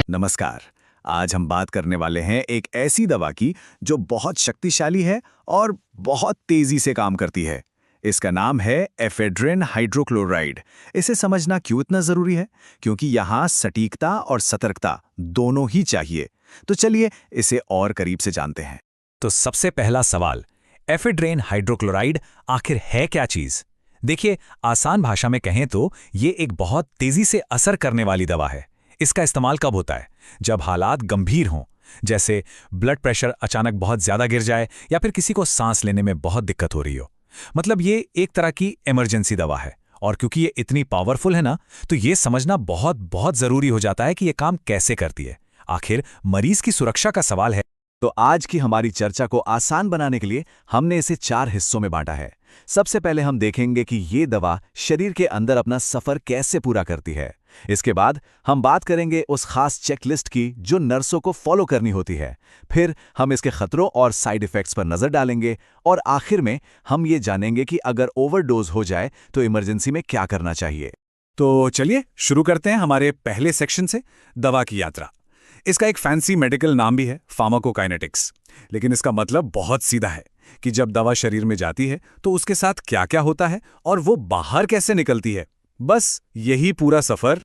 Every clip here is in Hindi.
नमस्कार। आज हम बात करने वाले हैं एक ऐसी दवा की जो बहुत शक्तिशाली है और बहुत तेजी से काम करती है। इसका नाम है एफेड्रिन हाइड्रोक्लोराइड। इसे समझना क्यों इतना जरूरी है? क्योंकि यहाँ सटीकता और सतर्कता दोनों ही चाहिए। तो चलिए इसे और करीब से जानते हैं। तो सबसे पहला सवाल, एफेड्रेन हाइड्रोक्लोराइड आखिर है क्या चीज? देखिए, आसान भाषा में कहें तो ये एक बहुत तेजी से असर करने वाली दवा है। इसका इस्तेमाल कब होता है? जब हालात गंभीर हों, जैसे ब्लड प्रेशर अचानक बहुत ज्यादा गिर जाए या फिर किसी को सांस लेने में बहुत दिक्कत हो रही हो। मतलब ये एक तरह की इमरजेंसी दवा है। और क्योंकि ये इतनी पावरफुल है ना, तो ये समझना बहुत बहुत जरूरी हो जाता है कि ये काम कैसे करती है। आखिर मरीज की सुरक्षा का सवाल है। तो आज की हमारी चर्चा को आसान बनाने के लिए हमने इसे 4 हिस्सों में बांटा है। सबसे पहले हम देखेंगे कि ये दवा शरीर के अंदर अपना सफर कैसे पूरा करती है। इसके बाद हम बात करेंगे उस खास चेकलिस्ट की जो नर्सों को फॉलो करनी होती है। फिर हम इसके खतरों और साइड इफेक्ट्स पर नजर डालेंगे और आखिर में हम ये जानेंगे कि अगर ओवरडोज हो जाए तो इमरजेंसी में क्या करना चाहिए। तो चलिए शुरू करते हैं हमारे पहले सेक्शन से, दवा की यात्रा। इसका एक फैंसी मेडिकल नाम भी है, फार्माकोकाइनेटिक्स। लेकिन इसका मतलब बहुत सीधा है कि जब दवा शरीर में जाती है तो उसके साथ क्या क्या होता है और वो बाहर कैसे निकलती है। बस यही पूरा सफर।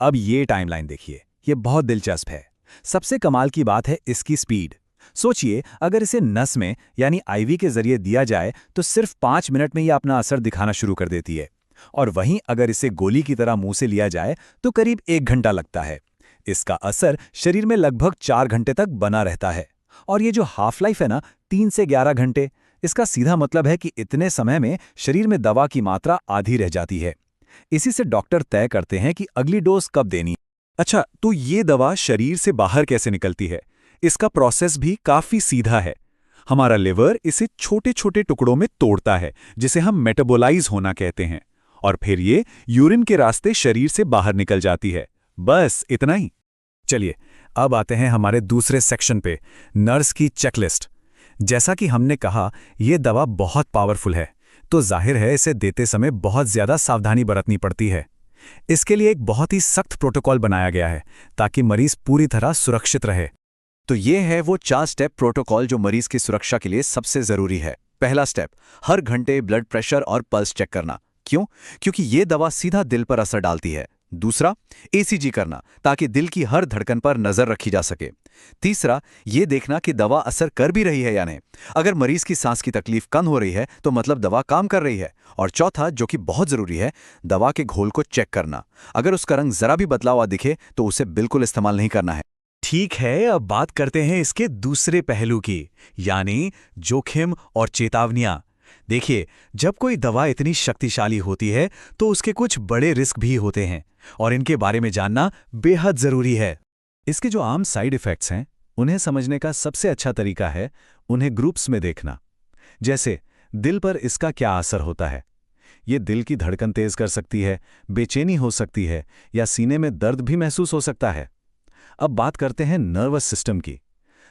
अब ये टाइमलाइन देखिए, ये बहुत दिलचस्प है। सबसे कमाल की बात है इसकी स्पीड। सोचिए, अगर इसे नस में यानी आईवी के जरिए दिया जाए तो सिर्फ 5 मिनट में ये अपना असर दिखाना शुरू कर देती है। और वहीं अगर इसे गोली की तरह मुंह से लिया जाए तो करीब 1 घंटा लगता है। इसका असर शरीर में लगभग 4 घंटे तक बना रहता है। और ये जो हाफ लाइफ है ना, 3 से 11 घंटे, इसका सीधा मतलब है कि इतने समय में शरीर में दवा की मात्रा आधी रह जाती है। इसी से डॉक्टर तय करते हैं कि अगली डोज कब देनी। अच्छा, तो ये दवा शरीर से बाहर कैसे निकलती है? इसका प्रोसेस भी काफी सीधा है। हमारा लिवर इसे छोटे छोटे टुकड़ों में तोड़ता है, जिसे हम मेटाबोलाइज होना कहते हैं। और फिर ये यूरिन के रास्ते शरीर से बाहर निकल जाती है। बस इतना ही। चलिए अब आते हैं हमारे दूसरे सेक्शन पे, नर्स की चेकलिस्ट। जैसा कि हमने कहा, यह दवा बहुत पावरफुल है, तो जाहिर है इसे देते समय बहुत ज्यादा सावधानी बरतनी पड़ती है। इसके लिए एक बहुत ही सख्त प्रोटोकॉल बनाया गया है ताकि मरीज पूरी तरह सुरक्षित रहे। तो ये है वो 4 स्टेप प्रोटोकॉल जो मरीज की सुरक्षा के लिए सबसे जरूरी है। पहला स्टेप, हर घंटे ब्लड प्रेशर और पल्स चेक करना। क्यों? क्योंकि ये दवा सीधा दिल पर असर डालती है। दूसरा, ईसीजी करना ताकि दिल की हर धड़कन पर नजर रखी जा सके। तीसरा, ये देखना कि दवा असर कर भी रही है या नहीं। अगर मरीज की सांस की तकलीफ कम हो रही है तो मतलब दवा काम कर रही है। और चौथा, जो कि बहुत जरूरी है, दवा के घोल को चेक करना। अगर उसका रंग जरा भी बदलाव हुआ दिखे तो उसे बिल्कुल इस्तेमाल नहीं करना है। ठीक है, अब बात करते हैं इसके दूसरे पहलू की, यानी जोखिम और चेतावनियां। देखिए, जब कोई दवा इतनी शक्तिशाली होती है तो उसके कुछ बड़े रिस्क भी होते हैं और इनके बारे में जानना बेहद जरूरी है। इसके जो आम साइड इफेक्ट्स हैं, उन्हें समझने का सबसे अच्छा तरीका है उन्हें ग्रुप्स में देखना। जैसे दिल पर इसका क्या असर होता है। ये दिल की धड़कन तेज कर सकती है, बेचैनी हो सकती है या सीने में दर्द भी महसूस हो सकता है। अब बात करते हैं नर्वस सिस्टम की।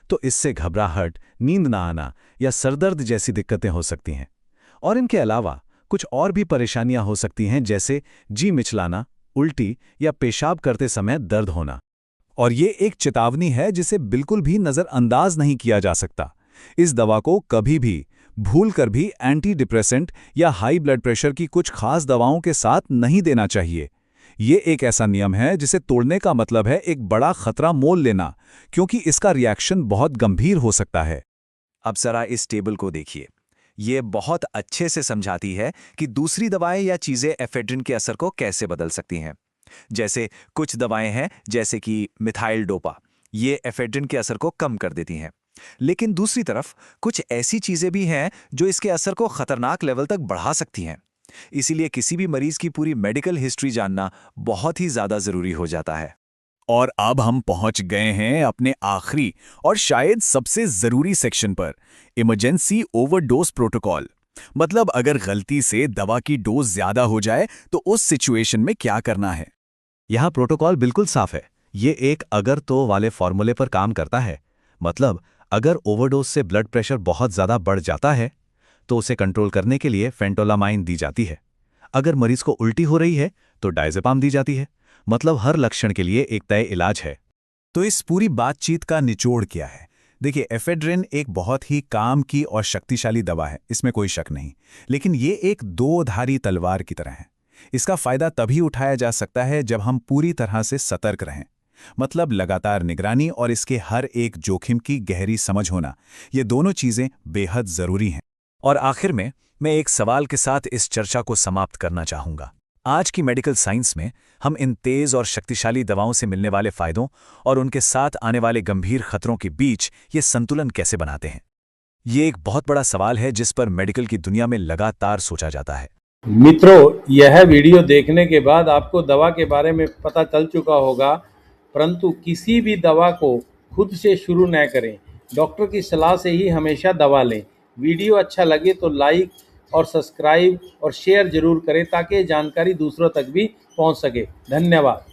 तो इससे घबराहट, नींद ना आना या सरदर्द जैसी दिक्कतें हो सकती हैं। और इनके अलावा कुछ और भी परेशानियां हो सकती हैं, जैसे जी मिचलाना, उल्टी या पेशाब करते समय दर्द होना। और ये एक चेतावनी है जिसे बिल्कुल भी नजरअंदाज नहीं किया जा सकता। इस दवा को कभी भी भूलकर भी एंटी डिप्रेसेंट या हाई ब्लड प्रेशर की कुछ खास दवाओं के साथ नहीं देना चाहिए। ये एक ऐसा नियम है जिसे तोड़ने का मतलब है एक बड़ा खतरा मोल लेना, क्योंकि इसका रिएक्शन बहुत गंभीर हो सकता है। अब जरा इस टेबल को देखिए। ये बहुत अच्छे से समझाती है कि दूसरी दवाएं या चीजें एफेड्रिन के असर को कैसे बदल सकती हैं। जैसे कुछ दवाएं हैं जैसे कि मिथाइल डोपा, ये एफेड्रिन के असर को कम कर देती हैं। लेकिन दूसरी तरफ कुछ ऐसी चीजें भी हैं जो इसके असर को खतरनाक लेवल तक बढ़ा सकती हैं। इसीलिए किसी भी मरीज की पूरी मेडिकल हिस्ट्री जानना बहुत ही ज्यादा जरूरी हो जाता है। और अब हम पहुंच गए हैं अपने आखिरी और शायद सबसे जरूरी सेक्शन पर, इमरजेंसी ओवरडोज प्रोटोकॉल। मतलब अगर गलती से दवा की डोज ज्यादा हो जाए तो उस सिचुएशन में क्या करना है। यहाँ प्रोटोकॉल बिल्कुल साफ है। ये एक अगर तो वाले फॉर्मूले पर काम करता है। मतलब अगर ओवरडोज से ब्लड प्रेशर बहुत ज्यादा बढ़ जाता है तो उसे कंट्रोल करने के लिए फेंटोलामाइन दी जाती है। अगर मरीज को उल्टी हो रही है तो डायज़ेपाम दी जाती है। मतलब हर लक्षण के लिए एक तय इलाज है। तो इस पूरी बातचीत का निचोड़ क्या है? देखिए, एफेड्रिन एक बहुत ही काम की और शक्तिशाली दवा है, इसमें कोई शक नहीं। लेकिन ये एक दो-धारी तलवार की तरह है। इसका फायदा तभी उठाया जा सकता है जब हम पूरी तरह से सतर्क रहें। मतलब लगातार निगरानी और इसके हर एक जोखिम की गहरी समझ होना, ये दोनों चीजें बेहद जरूरी हैं। और आखिर में मैं एक सवाल के साथ इस चर्चा को समाप्त करना चाहूंगा। आज की मेडिकल साइंस में हम इन तेज और शक्तिशाली दवाओं से मिलने वाले फायदों और उनके साथ आने वाले गंभीर खतरों के बीच ये संतुलन कैसे बनाते हैं? ये एक बहुत बड़ा सवाल है जिस पर मेडिकल की दुनिया में लगातार सोचा जाता है। मित्रों, यह वीडियो देखने के बाद आपको दवा के बारे में पता चल चुका होगा, परंतु किसी भी दवा को खुद से शुरू न करें। डॉक्टर की सलाह से ही हमेशा दवा लें। वीडियो अच्छा लगे तो लाइक और सब्सक्राइब और शेयर जरूर करें ताकि ये जानकारी दूसरों तक भी पहुंच सके। धन्यवाद।